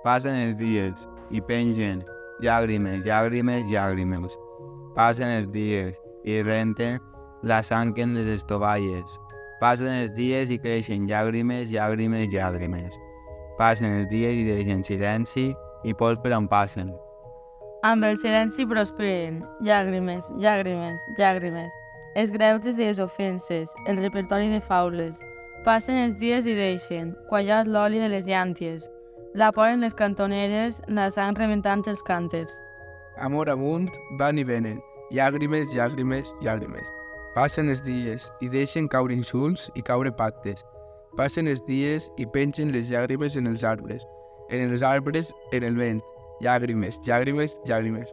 Passen els dies i pengen llàgrimes, llàgrimes, llàgrimes. Passen els dies i renten la sang en les estovalles. Passen els dies i creixen llàgrimes, llàgrimes, llàgrimes. Passen els dies i deixen silenci i pols per on passen. Amb el silenci prosperen llàgrimes, llàgrimes, llàgrimes. Els greuges de les ofenses, el repertori de faules. Passen els dies i deixen, quallat l'oli de les llànties. La por en les cantoneres, la sang reventant els cànters. Amor amunt, van i venen, llàgrimes, llàgrimes, llàgrimes. Passen els dies i deixen caure insults i caure pactes. Passen els dies i pengen les llàgrimes en els arbres, en el vent, llàgrimes, llàgrimes, llàgrimes.